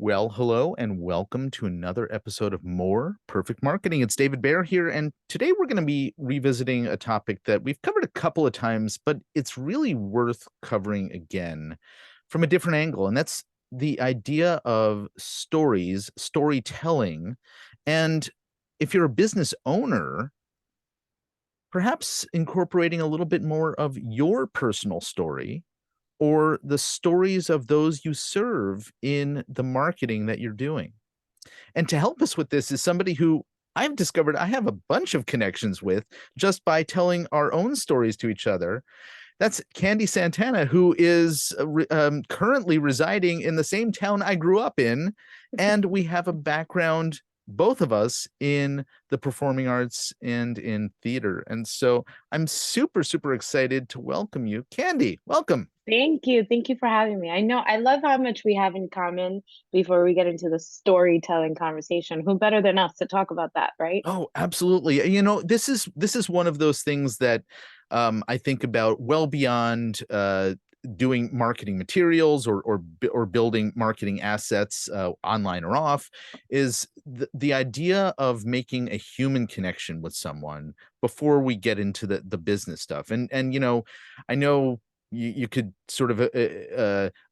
Well, hello and welcome to another episode of More Perfect Marketing. It's David Baer here, and today we're going to be revisiting a topic that we've covered a couple of times, but it's really worth covering again from a different angle, and that's the idea of stories, storytelling, and if you're a business owner, perhaps incorporating a little bit more of your personal story or the stories of those you serve in the marketing that you're doing. And to help us with this is somebody who I've discovered I have a bunch of connections with just by telling our own stories to each other. That's Candy Santana, who is currently residing in the same town I grew up in. And we have a background, both of us, in the performing arts and in theater. And so I'm super, super excited to welcome you. Candy, welcome. Thank you. Thank you for having me. I know I love how much we have in common before we get into the storytelling conversation. Who better than us to talk about that, right? Oh, absolutely. This is one of those things that I think about well beyond doing marketing materials or building marketing assets online or off. Is the idea of making a human connection with someone before we get into the business stuff. And I know you could sort of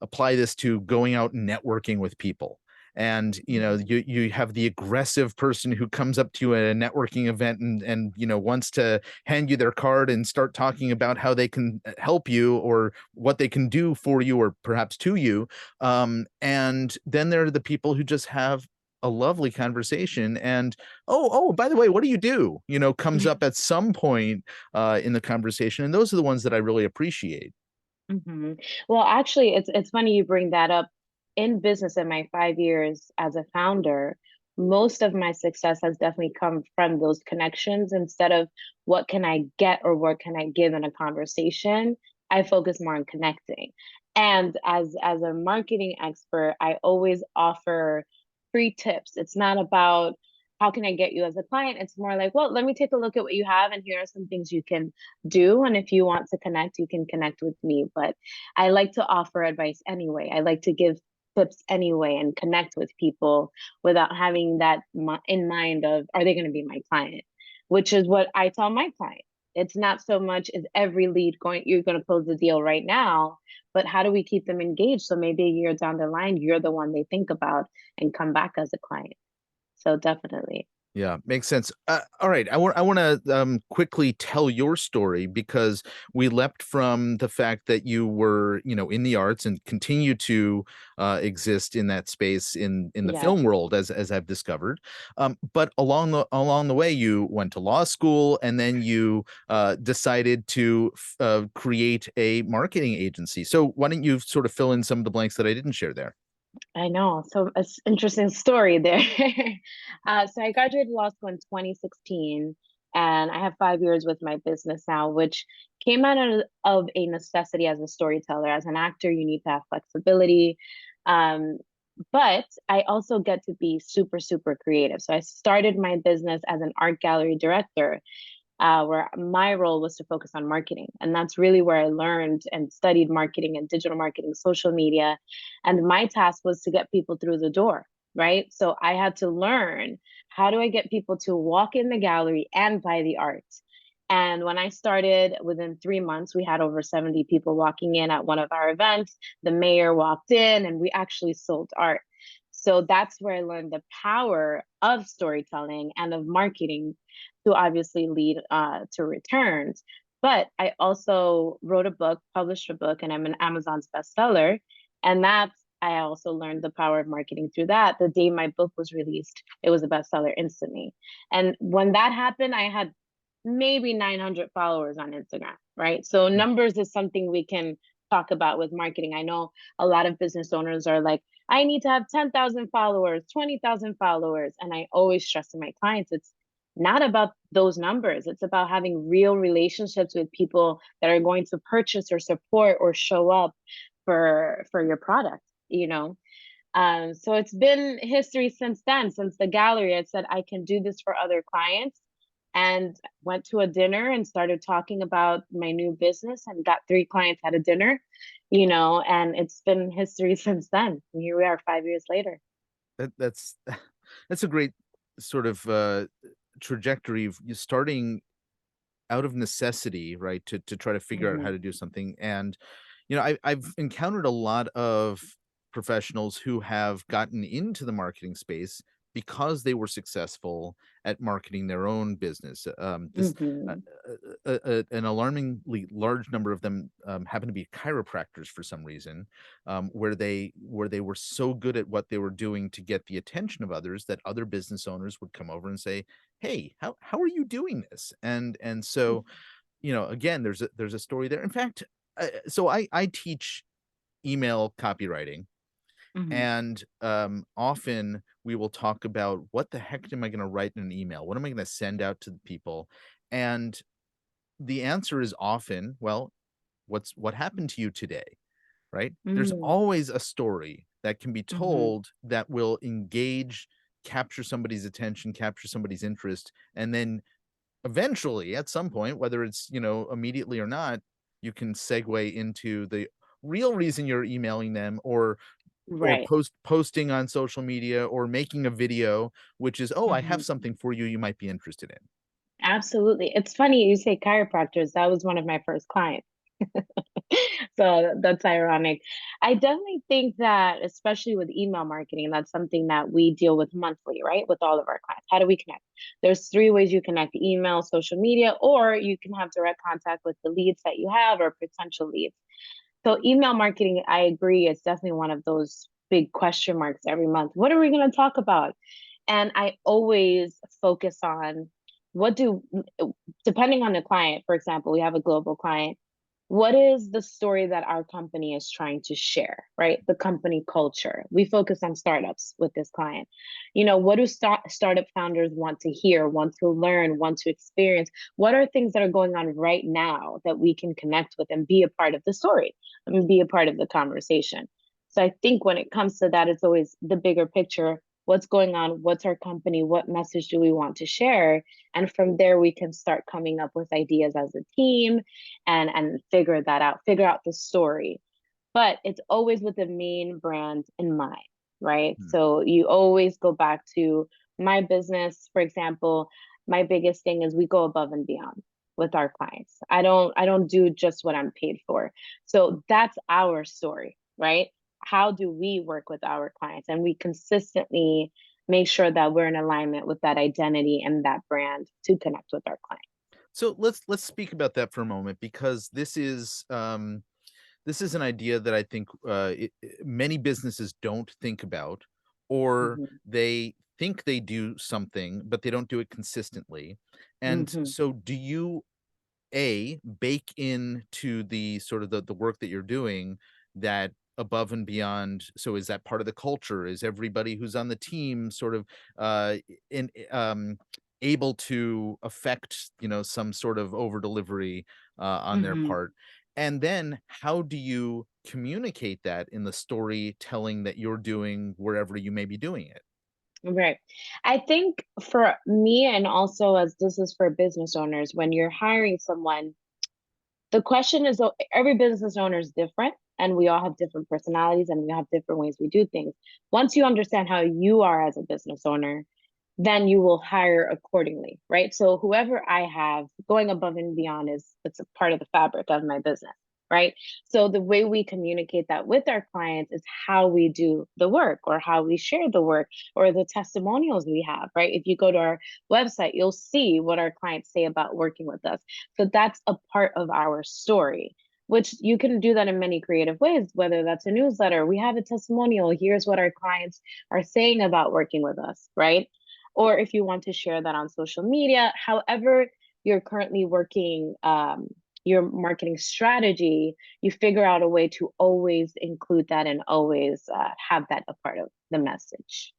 apply this to going out and networking with people, and Mhm. you have the aggressive person who comes up to you at a networking event and wants to hand you their card and start talking about how they can help you or what they can do for you or perhaps to you. And then there are the people who just have a lovely conversation, and oh, by the way, what do you do, comes up at some point in the conversation, and those are the ones that I really appreciate. Well, actually, it's funny you bring that up. In business, in my 5 years as a founder, most of my success has definitely come from those connections. Instead of what can I get or what can I give in a conversation, I focus more on connecting. And as a marketing expert, I always offer free tips. It's not about how can I get you as a client. It's more like, well, let me take a look at what you have, and here are some things you can do. And if you want to connect, you can connect with me. But I like to offer advice anyway. I like to give tips anyway and connect with people without having that in mind of, are they going to be my client? Which is what I tell my client. It's not so much is every lead going, you're going to close the deal right now, but how do we keep them engaged? So maybe a year down the line, you're the one they think about and come back as a client. So definitely. Yeah, makes sense. All right, I want to quickly tell your story because we leapt from the fact that you were, in the arts and continue to exist in that space in the Yes. film world, as I've discovered. But along the way, you went to law school, and then you decided to create a marketing agency. So why don't you sort of fill in some of the blanks that I didn't share there? I know. So it's interesting story there. So I graduated law school in 2016, and I have 5 years with my business now, which came out of a necessity as a storyteller. As an actor, you need to have flexibility. Um, but I also get to be super, super creative. So I started my business as an art gallery director, where my role was to focus on marketing. And that's really where I learned and studied marketing and digital marketing, social media. And my task was to get people through the door, right? So I had to learn, how do I get people to walk in the gallery and buy the art? And when I started, within 3 months, we had over 70 people walking in at one of our events. The mayor walked in and we actually sold art. So that's where I learned the power of storytelling and of marketing to obviously lead to returns. But I also wrote a book, published a book, and I'm an Amazon's bestseller. And that's, I also learned the power of marketing through that. The day my book was released, it was a bestseller instantly. And when that happened, I had maybe 900 followers on Instagram, right? So numbers is something we can talk about with marketing. I know a lot of business owners are like, I need to have 10,000 followers, 20,000 followers. And I always stress to my clients, it's not about those numbers. It's about having real relationships with people that are going to purchase or support or show up for your product, you know? So it's been history since then, since the gallery. I said I can do this for other clients, and went to a dinner and started talking about my new business and got three clients at a dinner, and it's been history since then. And here we are 5 years later. that's that's a great sort of trajectory of you starting out of necessity, right? To try to figure out how Hmm. to do something. And I've encountered a lot of professionals who have gotten into the marketing space because they were successful at marketing their own business. This Hmm. an alarmingly large number of them happen to be chiropractors for some reason, where they were so good at what they were doing to get the attention of others that other business owners would come over and say, "Hey, how are you doing this?" And so again, there's a story there. In fact, so I teach email copywriting, Hmm. and often we will talk about what the heck am I going to write in an email? What am I going to send out to the people? And the answer is often, well, what happened to you today, right? There's Hmm. always a story that can be Hmm. told that will engage, capture somebody's attention, capture somebody's interest, and then eventually, at some point, whether it's, immediately or not, you can segue into the real reason you're emailing them, or Right. posting on social media, or making a video, which is, "Oh, I have Hmm. something for you you might be interested in." Absolutely. It's funny you say chiropractors. That was one of my first clients. So that's ironic. I definitely think that, especially with email marketing, that's something that we deal with monthly, right? With all of our clients. How do we connect? There's three ways you connect: email, social media, or you can have direct contact with the leads that you have or potential leads. So email marketing, I agree, is definitely one of those big question marks every month. What are we going to talk about? And I always focus on what do, depending on the client, for example, we have a global client. What is the story that our company is trying to share, right? The company culture. We focus on startups with this client. What do startup founders want to hear, want to learn, want to experience? What are things that are going on right now that we can connect with and be a part of the story? I mean, be a part of the conversation. So I think when it comes to that, it's always the bigger picture. What's going on? What's our company? What message do we want to share? And from there, we can start coming up with ideas as a team and figure out the story. But it's always with the main brand in mind, right? Hmm. So you always go back to my business, for example. My biggest thing is we go above and beyond with our clients. I don't do just what I'm paid for. So that's our story, right? How do we work with our clients? And we consistently make sure that we're in alignment with that identity and that brand to connect with our clients. So let's speak about that for a moment, because this is an idea that I think many businesses don't think about, or Hmm. they think they do something, but they don't do it consistently. And Hmm. so, do you bake into the sort of the work that you're doing, that above and beyond? So is that part of the culture? Is everybody who's on the team sort of in able to affect, some sort of over delivery on their Hmm. part? And then how do you communicate that in the storytelling that you're doing wherever you may be doing it? Right. I think for me, and also as this is for business owners, when you're hiring someone, the question is, every business owner is different, and we all have different personalities, and we have different ways we do things. Once you understand how you are as a business owner, then you will hire accordingly, right? So whoever I have going above and beyond is it's a part of the fabric of my business, right? So the way we communicate that with our clients is how we do the work or how we share the work or the testimonials we have, right? If you go to our website, you'll see what our clients say about working with us. So that's a part of our story, which you can do that in many creative ways, whether that's a newsletter. We have a testimonial. Here's what our clients are saying about working with us, right? Or if you want to share that on social media, however you're currently working your marketing strategy, you figure out a way to always include that and always have that a part of the message.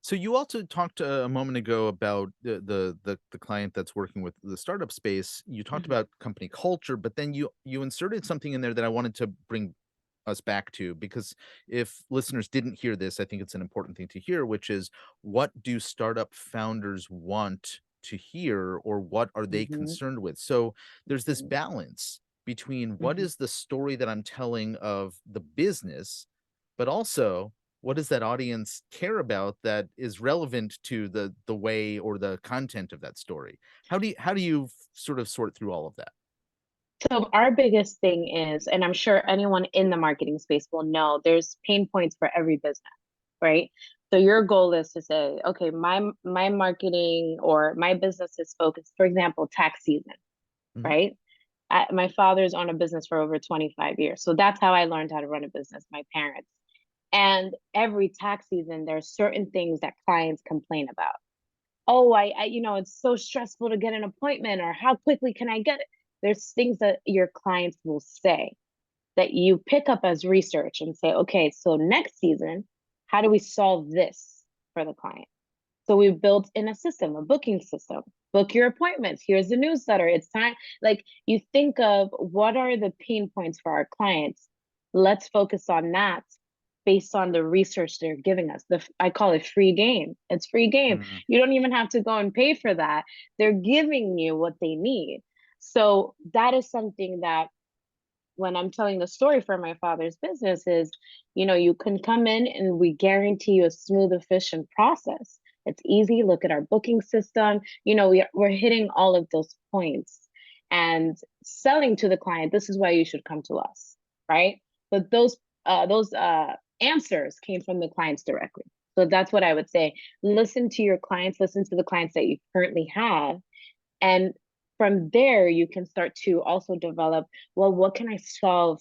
So you also talked a moment ago about the client that's working with the startup space. You talked Mhm. about company culture, but then you inserted something in there that I wanted to bring us back to, because if listeners didn't hear this, I think it's an important thing to hear, which is, what do startup founders want to hear, or what are they Mhm. concerned with? So there's this Mhm. balance between what Mhm. is the story that I'm telling of the business, but also, what does that audience care about that is relevant to the way or the content of that story? How do you sort of sort through all of that? So our biggest thing is, and I'm sure anyone in the marketing space will know, there's pain points for every business, right? So your goal is to say, okay, my marketing or my business is focused, for example, tax season, Mhm. right? My father's owned a business for over 25 years. So that's how I learned how to run a business, my parents. And every tax season, there's certain things that clients complain about. Oh, it's so stressful to get an appointment, or how quickly can I get it? There's things that your clients will say that you pick up as research and say, okay, so next season, how do we solve this for the client? So we built in a system, a booking system. Book your appointments. Here's the newsletter. It's time. Like you think of what are the pain points for our clients. Let's focus on that based on the research they're giving us. I call it free game. It's free game. Mm. You don't even have to go and pay for that. They're giving you what they need. So that is something that when I'm telling the story for my father's business is, you can come in and we guarantee you a smooth, efficient process. It's easy. Look at our booking system. We're hitting all of those points and selling to the client. This is why you should come to us, right? But those answers came from the clients directly. So that's what I would say. Listen to your clients. Listen to the clients that you currently have, and from there, you can start to also develop, well, what can I solve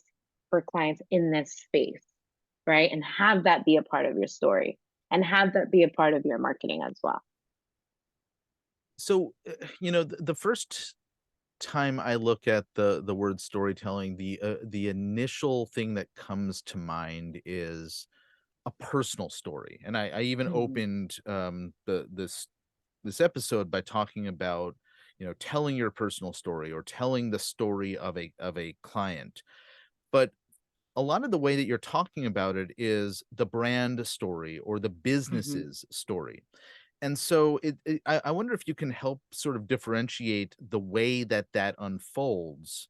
for clients in this space, right? And have that be a part of your story and have that be a part of your marketing as well. So, the first time I look at the word storytelling, the initial thing that comes to mind is a personal story. And I even Mhm, opened this episode by talking about, telling your personal story or telling the story of a client. But a lot of the way that you're talking about it is the brand story or the mhm, business's story. And so I wonder if you can help sort of differentiate the way that that unfolds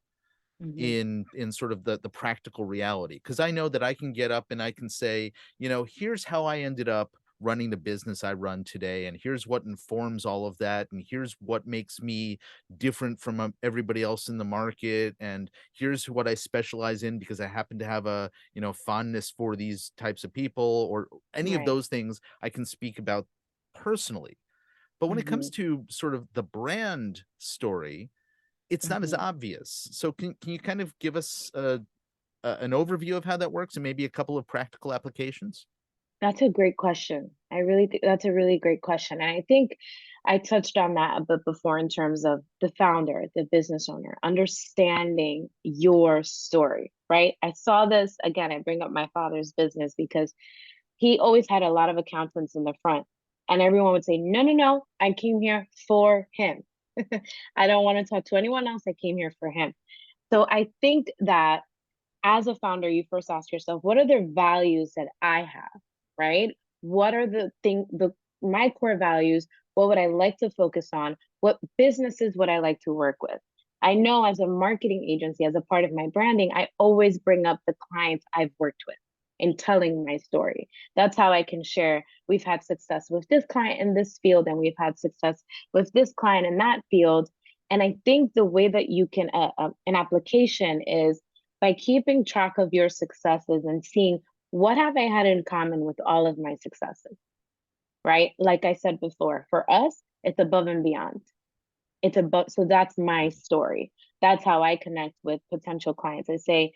mhm. in sort of the practical reality, because I know that I can get up and I can say, here's how I ended up running the business I run today, and here's what informs all of that, and here's what makes me different from everybody else in the market, and here's what I specialize in because I happen to have a fondness for these types of people, or any of Right. those things I can speak about personally. But when it comes Mhm, to sort of the brand story, it's not as mhm. obvious. So can you kind of give us an overview of how that works and maybe a couple of practical applications? That's a great question. I really think that's a really great question. And I think I touched on that a bit before in terms of the founder, the business owner, understanding your story, right? I saw this again. I bring up my father's business because he always had a lot of accountants in the front. And everyone would say, no, no, no, I came here for him. I don't want to talk to anyone else. I came here for him. So I think that as a founder, you first ask yourself, what are the values that I have, right? What are my core values? What would I like to focus on? What businesses would I like to work with? I know as a marketing agency, as a part of my branding, I always bring up the clients I've worked with in telling my story. That's how I can share. We've had success with this client in this field, and we've had success with this client in that field. And I think the way that you can, an application is by keeping track of your successes and seeing what have I had in common with all of my successes, right? Like I said before, for us, it's above and beyond. It's above, so that's my story. That's how I connect with potential clients. I say,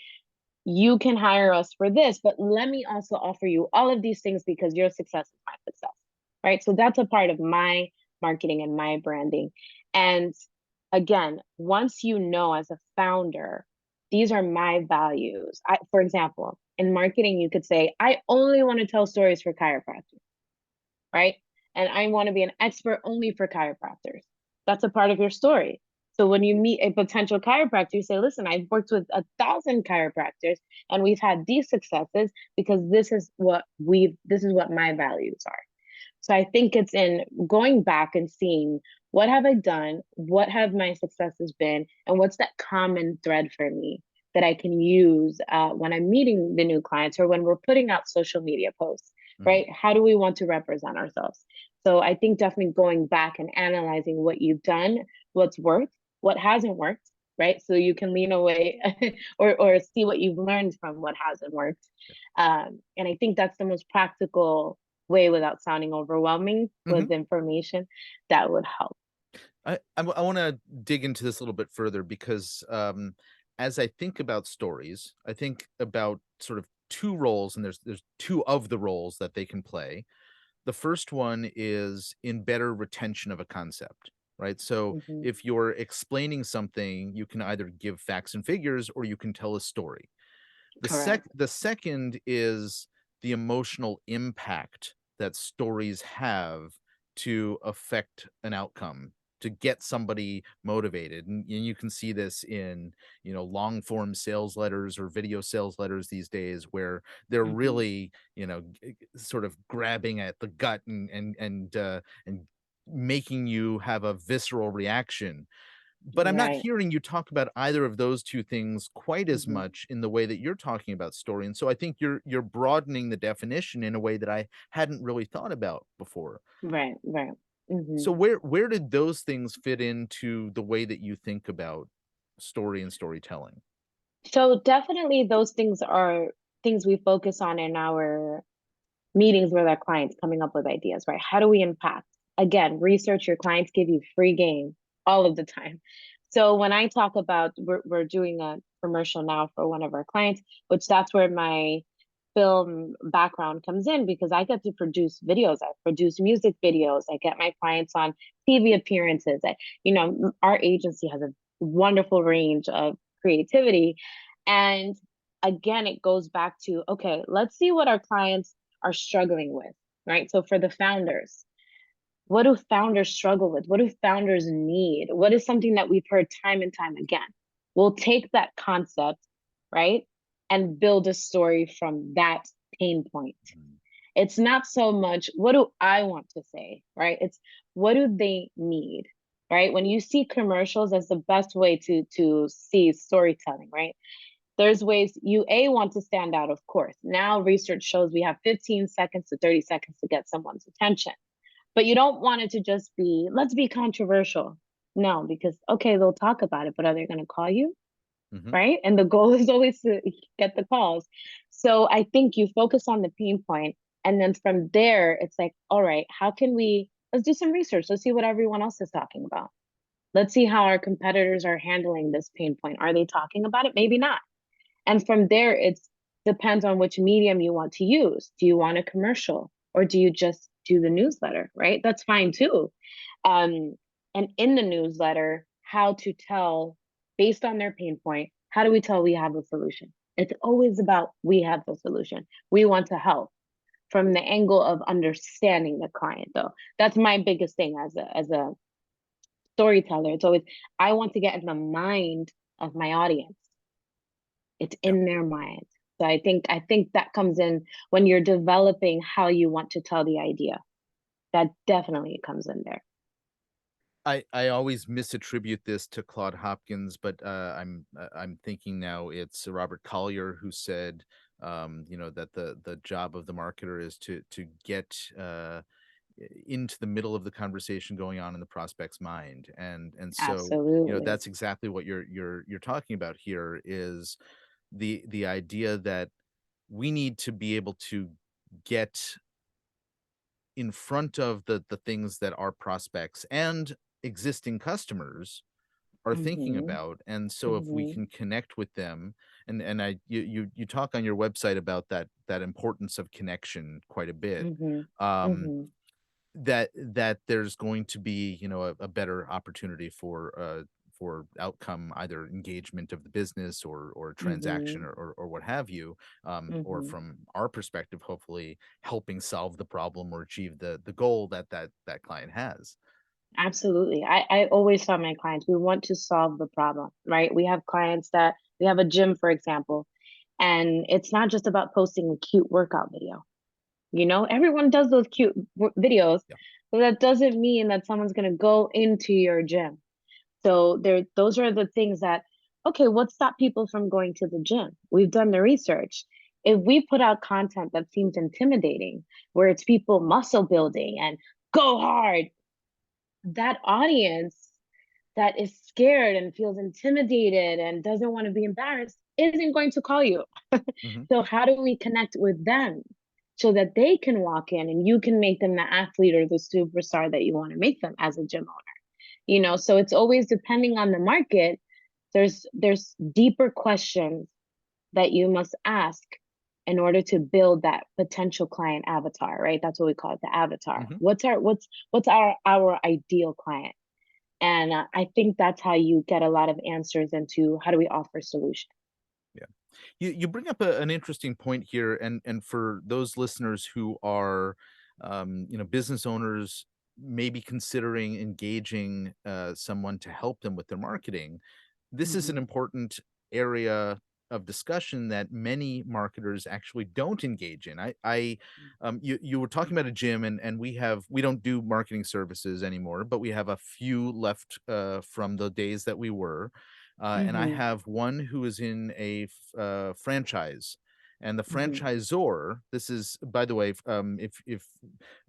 you can hire us for this, but let me also offer you all of these things because your success is my success, right? So that's a part of my marketing and my branding. And again, once you know as a founder, these are my values. For example, in marketing, you could say, I only want to tell stories for chiropractors, right? And I want to be an expert only for chiropractors. That's a part of your story. So when you meet a potential chiropractor, you say, listen, I've worked with 1,000 chiropractors and we've had these successes because this is what my values are. So I think it's in going back and seeing what have I done, what have my successes been, and what's that common thread for me. that I can use when I'm meeting the new clients or when we're putting out social media posts, Mhm. right? How do we want to represent ourselves? So I think definitely going back and analyzing what you've done, what's worked, what hasn't worked, right? So you can lean away or see what you've learned from what hasn't worked. And I think that's the most practical way without sounding overwhelming Mhm. with information that would help. I want to dig into this a little bit further because as I think about stories, I think about sort of two roles, and there's two of the roles that they can play. The first one is in better retention of a concept, right? So Hmm. if you're explaining something, you can either give facts and figures or you can tell a story. Correct. The second is the emotional impact that stories have to affect an outcome, to get somebody motivated, and you can see this in, long form sales letters or video sales letters these days where they're Hmm. really, sort of grabbing at the gut and making you have a visceral reaction, but I'm not Right. hearing you talk about either of those 2 things quite as Hmm. much in the way that you're talking about story, and so I think you're broadening the definition in a way that I hadn't really thought about before. Right. Right. Hmm. So where did those things fit into the way that you think about story and storytelling? So definitely those things are things we focus on in our meetings with our clients, coming up with ideas, right? How do we impact? Again, research, your clients give you free game all of the time. So when I talk about we're doing a commercial now for one of our clients, which that's where my film background comes in because I get to produce videos. I produce music videos. I get my clients on TV appearances. Our agency has a wonderful range of creativity. And again, it goes back to, okay, let's see what our clients are struggling with, right? So for the founders, what do founders struggle with? What do founders need? What is something that we've heard time and time again? We'll take that concept, right, and build a story from that pain point. Mhm. It's not so much what do I want to say, right? It's what do they need, right? When you see commercials, that's the best way to see storytelling, right? There's ways you want to stand out, of course. Now research shows we have 15 seconds to 30 seconds to get someone's attention. But you don't want it to just be, let's be controversial. No, because okay, they'll talk about it, but are they going to call you? Mhm. Right? And the goal is always to get the calls. So I think you focus on the pain point, and then from there, it's like, all right, how can let's do some research. Let's see what everyone else is talking about. Let's see how our competitors are handling this pain point. Are they talking about it? Maybe not. And from there, it depends on which medium you want to use. Do you want a commercial or do you just do the newsletter? Right? That's fine too. Um, and in the newsletter, how to tell based on their pain point, how do we tell we have a solution? It's always about we have the solution. We want to help from the angle of understanding the client though. That's my biggest thing as a storyteller. It's always I want to get in the mind of my audience. It's Yeah. in their mind. So I think that comes in when you're developing how you want to tell the idea. That definitely comes in there. I always misattribute this to Claude Hopkins, but, I'm thinking now it's Robert Collier who said, that the job of the marketer is to get, into the middle of the conversation going on in the prospect's mind, and so, Absolutely. that's exactly what you're talking about here is the idea that we need to be able to get in front of the things that our prospects and existing customers are thinking Mhm. about, and so if we Mhm. can connect with them, and you talk on your website about that importance of connection quite a bit, Mhm. um, Mhm. that there's going to be, a better opportunity for outcome, either engagement of the business or transaction Mhm. or what have you, or Mhm. from our perspective, hopefully helping solve the problem or achieve the goal that client has. Absolutely. I always tell my clients we want to solve the problem, right? We have clients that we have a gym, for example, and it's not just about posting a cute workout video. Everyone does those cute videos, Yeah. but that doesn't mean that someone's going to go into your gym. So those are the things that okay, what stopped people from going to the gym? We've done the research. If we put out content that seems intimidating, where it's people muscle building and go hard, that audience that is scared and feels intimidated and doesn't want to be embarrassed isn't going to call you. Hmm. So how do we connect with them so that they can walk in and you can make them the athlete or the superstar that you want to make them as a gym owner? So it's always depending on the market. There's deeper questions that you must ask in order to build that potential client avatar, right? That's what we call it, the avatar. Hmm. What's our ideal client? And I think that's how you get a lot of answers into how do we offer solutions. Yeah. You bring up an interesting point here, and for those listeners who are, business owners, maybe considering engaging someone to help them with their marketing. This is an Hmm. important area of discussion that many marketers actually don't engage in. You were talking about a gym, and we don't do marketing services anymore, but we have a few left from the days that we were. And I Hmm. have one who is in a franchise, and the Hmm. franchisor. This is, by the way,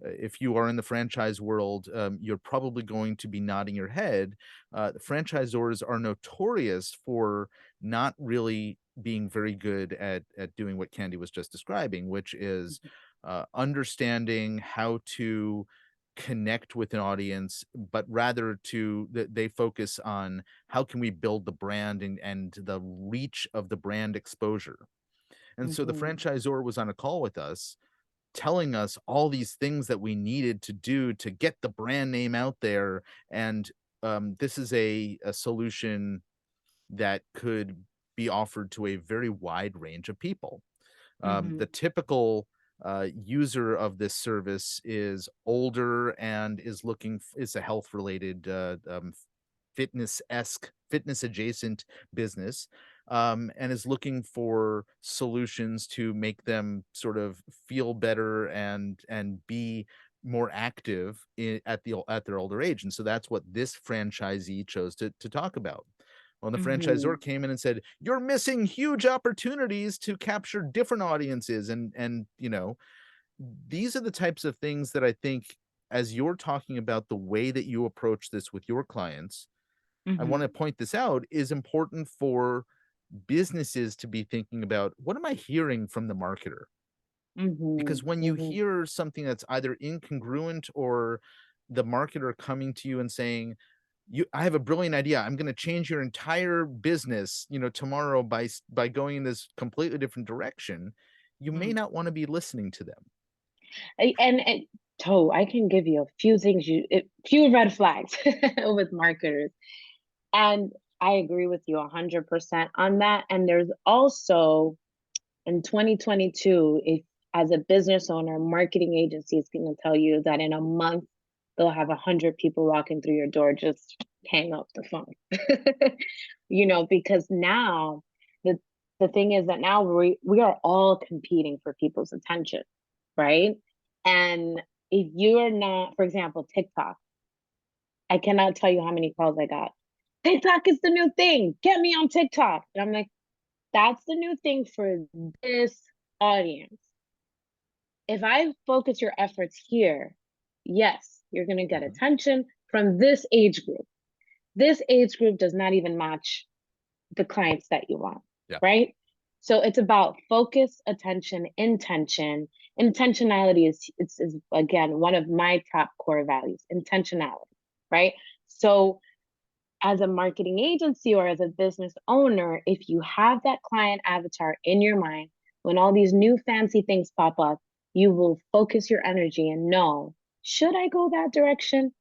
if you are in the franchise world, you're probably going to be nodding your head. The franchisors are notorious for not really being very good at doing what Candy was just describing, which is understanding how to connect with an audience, but rather they focus on how can we build the brand and the reach of the brand exposure. And so the Hmm. franchisor was on a call with us telling us all these things that we needed to do to get the brand name out there. And this is a solution that could be offered to a very wide range of people. The Hmm. typical user of this service is older and is a health related fitness adjacent business, and is looking for solutions to make them sort of feel better and be more active at their older age. And so that's what this franchisee chose to talk about. Well, the Hmm. franchisor came in and said, "You're missing huge opportunities to capture different audiences." And these are the types of things that I think, as you're talking about the way that you approach this with your clients, I want to Hmm. point this out, is important for businesses to be thinking about, what am I hearing from the marketer? Hmm. Because when you Hmm. hear something that's either incongruent, or the marketer coming to you and saying, I have a brilliant idea. I'm going to change your entire business, tomorrow by going in this completely different direction. You may not want to be listening to them. And Toe, I can give you a few things few red flags with marketers. And I agree with you 100% on that. And there's also in 2022, if as a business owner, marketing agencies can tell you that in a month they'll have 100 people walking through your door. Just hang up the phone. Because now the the thing is that now we are all competing for people's attention, right? And if you are not, for example, TikTok, I cannot tell you how many calls I got. TikTok is the new thing. Get me on TikTok. And I'm like, that's the new thing for this audience. If I focus your efforts here, yes, you're going to get Mhm. attention from this age group. This age group does not even match the clients that you want, Yeah. right? So it's about focus, attention, intention. Intentionality is again one of my top core values, intentionality, right? So as a marketing agency or as a business owner, if you have that client avatar in your mind, when all these new fancy things pop up, you will focus your energy and know, should I go that direction?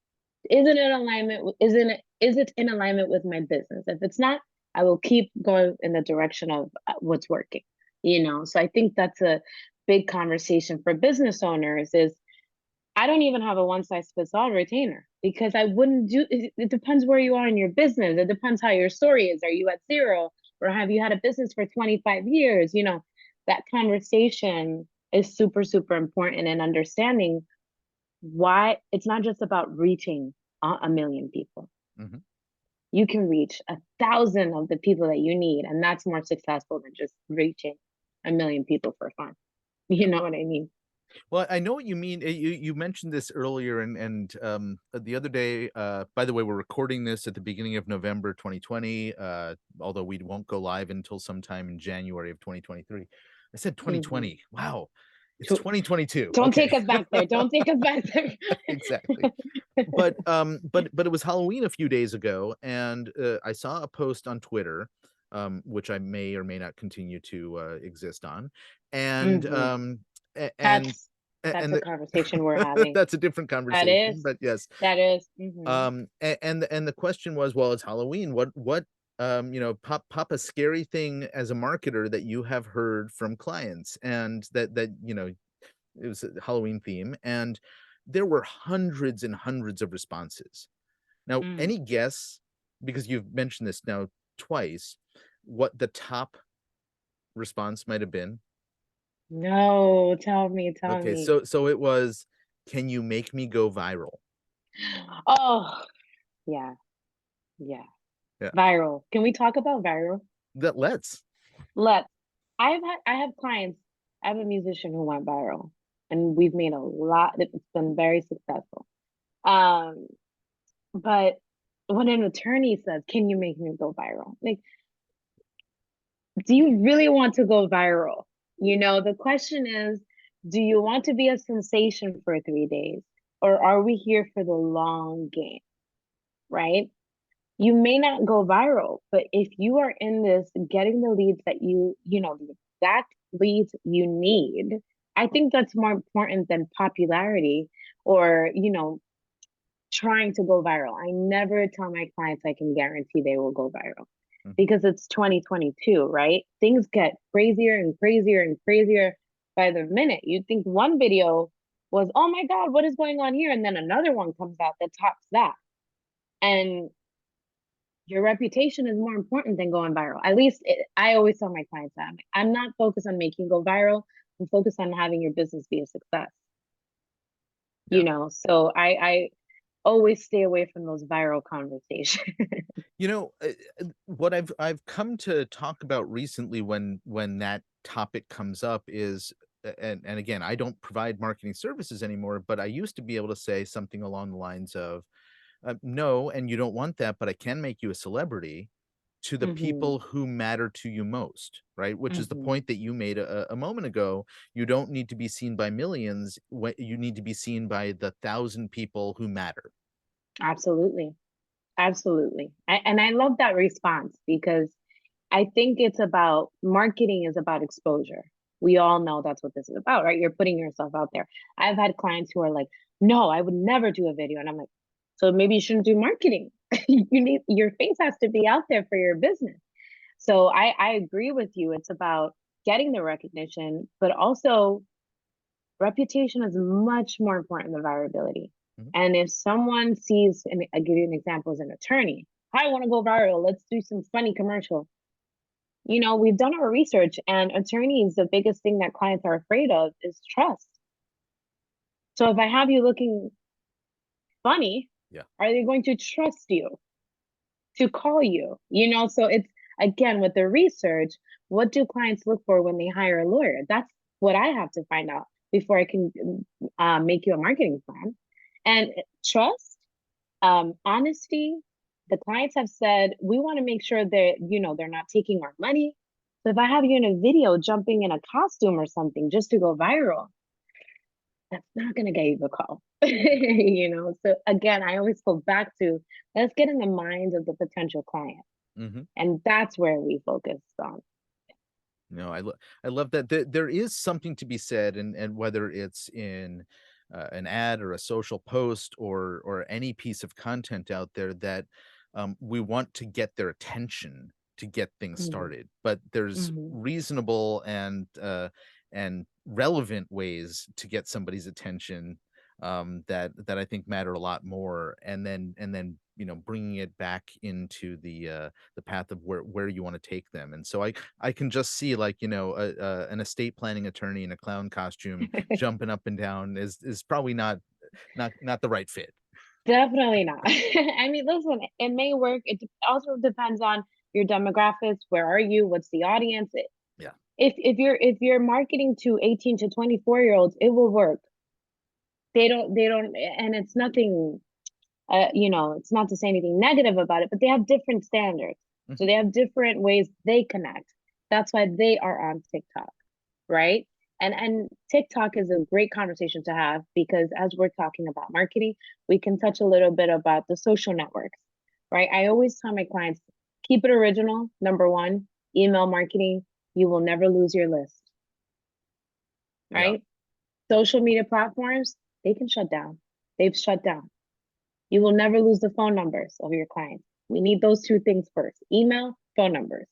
Is it in alignment with my business? If it's not, I will keep going in the direction of what's working. So I think that's a big conversation for business owners is I don't even have a one size fits all retainer because I wouldn't do it depends where you are in your business. It depends how your story is. Are you at zero or have you had a business for 25 years? That conversation is super, super important and understanding why it's not just about reaching a million people. Mhm. you can reach 1,000 of the people that you need, and that's more successful than just reaching 1 million people for fun. You know what I mean? Well, I know what you mean. You mentioned this earlier, the other day. By the way, we're recording this at the beginning of November 2020. Although we won't go live until sometime in January of 2023. I said Hmm. 2020. Wow, it's 2022. Don't Okay, take us back there. Don't take us back there. exactly. But it was Halloween a few days ago, and I saw a post on Twitter, which I may or may not continue to exist on, and Hmm. and That's and a conversation we're having. that's a different That conversation, is, but yes. that is. Hmm. And the question was, well, it's Halloween. What pop a scary thing as a marketer that you have heard from clients, and that it was a Halloween theme, and there were hundreds and hundreds of responses. Now, Mm. any guess, because you've mentioned this now twice, what the top response might have been? No, tell me, tell Okay, me. so it was, "Can you make me go viral?" Oh, yeah, yeah. Yeah, Viral. Can we talk about viral? let's. Let's. I have clients. I have a musician who went viral, and we've made a lot. It's been very successful. Um, but when an attorney says, "Can you make me go viral?" Like, do you really want to go viral? The question is, do you want to be a sensation for 3 days, or are we here for the long game? Right? You may not go viral, but if you are in this getting the leads that the exact leads you need, I think that's more important than popularity or, trying to go viral. I never tell my clients I can guarantee they will go viral Mhm. because it's 2022, right? Things get crazier and crazier and crazier by the minute. You think one video was, oh my God, what is going on here? And then another one comes out that tops that. And your reputation is more important than going viral. At least I always tell my clients that I'm not focused on making go viral. I'm focused on having your business be a success. Yeah. So I always stay away from those viral conversations. What I've come to talk about recently when that topic comes up is, and again, I don't provide marketing services anymore, but I used to be able to say something along the lines of, "No, and you don't want that, but I can make you a celebrity to the Hmm. people who matter to you most," right? Which is the Hmm. point that you made a moment ago. You don't need to be seen by millions. You need to be seen by the 1,000 people who matter. Absolutely. Absolutely. And I love that response because I think it's about marketing is about exposure. We all know that's what this is about, right? You're putting yourself out there. I've had clients who are like, no, I would never do a video. And I'm like, so maybe you shouldn't do marketing. Your face has to be out there for your business. So I agree with you. It's about getting the recognition, but also reputation is much more important than virality. Mhm. And if someone sees, and I'll give you an example as an attorney, I want to go viral. Let's do some funny commercial. We've done our research, and attorneys, the biggest thing that clients are afraid of is trust. So if I have you looking funny, Yeah. are they going to trust you to call you? So it's again with the research, what do clients look for when they hire a lawyer? That's what I have to find out before I can make you a marketing plan. And trust, honesty. The clients have said we want to make sure that they're not taking our money. So if I have you in a video jumping in a costume or something just to go viral, that's not going to get you the call. So again, I always go back to let's get in the mind of the potential client. Mhm. And that's where we focus on. No, I love that. There is something to be said, and whether it's in an ad or a social post or any piece of content out there, that we want to get their attention to get things Mhm. started. But there's Mhm. reasonable and relevant ways to get somebody's attention, that I think matter a lot more, and then bringing it back into the path of where you want to take them. And so I can just see, like, an estate planning attorney in a clown costume jumping up and down is probably not the right fit. Definitely not. I mean, listen, it may work. Also depends on your demographics. Where are you? What's the audience? Yeah. If you're marketing to 18 to 24-year-olds, it will work. They don't, and it's nothing. It's not to say anything negative about it, but they have different standards. So Mhm. they have different ways they connect. That's why they are on TikTok, right? And TikTok is a great conversation to have because as we're talking about marketing, we can touch a little bit about the social networks, right? I always tell my clients, keep it original. Number one, email marketing, you will never lose your list, Yeah. right? Yeah. Social media platforms, they can shut down. They've shut down. You will never lose the phone numbers of your clients. We need those two things first: email, phone numbers.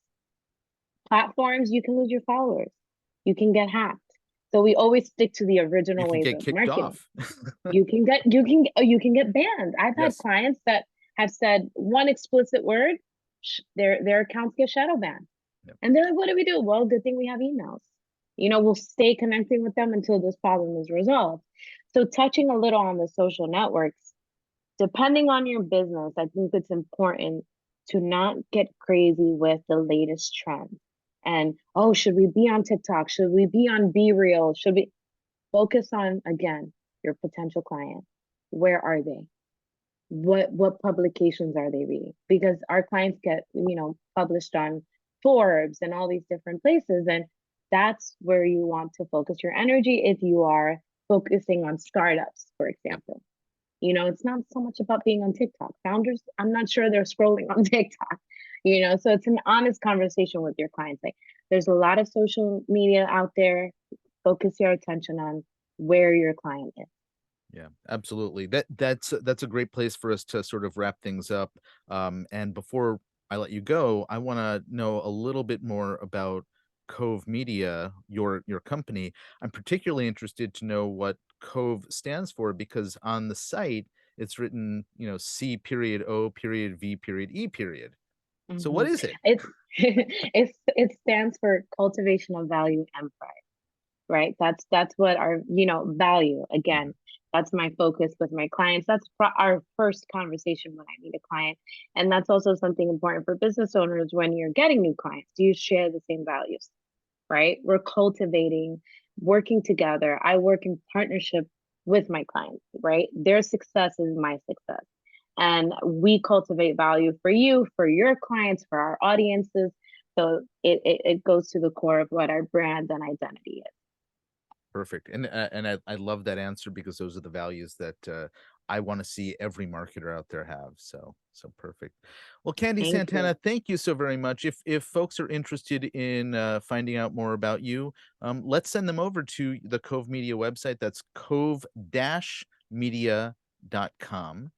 Platforms, you can lose your followers. You can get hacked. So we always stick to the You original can ways get of kicked marketing. off. You can get banned. I've had Yes. clients that have said one explicit word, their accounts get shadow banned. Yep. And they're like, what do we do? Well, good thing we have emails. We'll stay connecting with them until this problem is resolved. So touching a little on the social networks, depending on your business, I think it's important to not get crazy with the latest trend. And oh, should we be on TikTok? Should we be on Be Real? Should we focus on again your potential client? Where are they? What publications are they reading? Because our clients get, published on Forbes and all these different places. And that's where you want to focus your energy if you are focusing on startups, for Yep. example. It's not so much about being on TikTok. Founders, I'm not sure they're scrolling on TikTok, so it's an honest conversation with your clients. Like, there's a lot of social media out there. Focus your attention on where your client is. Yeah, absolutely. That's a great place for us to sort of wrap things up. And before I let you go, I want to know a little bit more about Cove Media, your company. I'm particularly interested to know what Cove stands for because on the site it's written, C period O period V period E period. So what Mhm. is it? It it stands for cultivation of value and pride, right? That's what our, value. Mhm. Again, that's my focus with my clients. That's our first conversation when I meet a client, and that's also something important for business owners when you're getting new clients. Do you share the same values? Right? We're cultivating, working together. I work in partnership with my clients, right? Their success is my success. And we cultivate value for you, for your clients, for our audiences. So it goes to the core of what our brand and identity is. Perfect. And I love that answer because those are the values that I want to see every marketer out there have. So perfect. Well, Candy Thank Santana, you. thank you so very much. If folks are interested in finding out more about you, let's send them over to the Cove Media website. That's cove-media.com.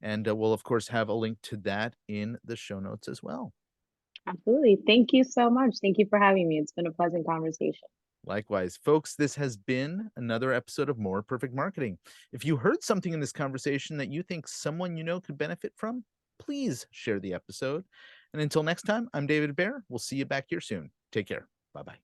And we'll of course have a link to that in the show notes as well. Absolutely. Thank you so much. Thank you for having me. It's been a pleasant conversation. Likewise, folks, this has been another episode of More Perfect Marketing. If you heard something in this conversation that you think someone you know could benefit from, please share the episode. And until next time, I'm David Baer. We'll see you back here soon. Take care. Bye bye.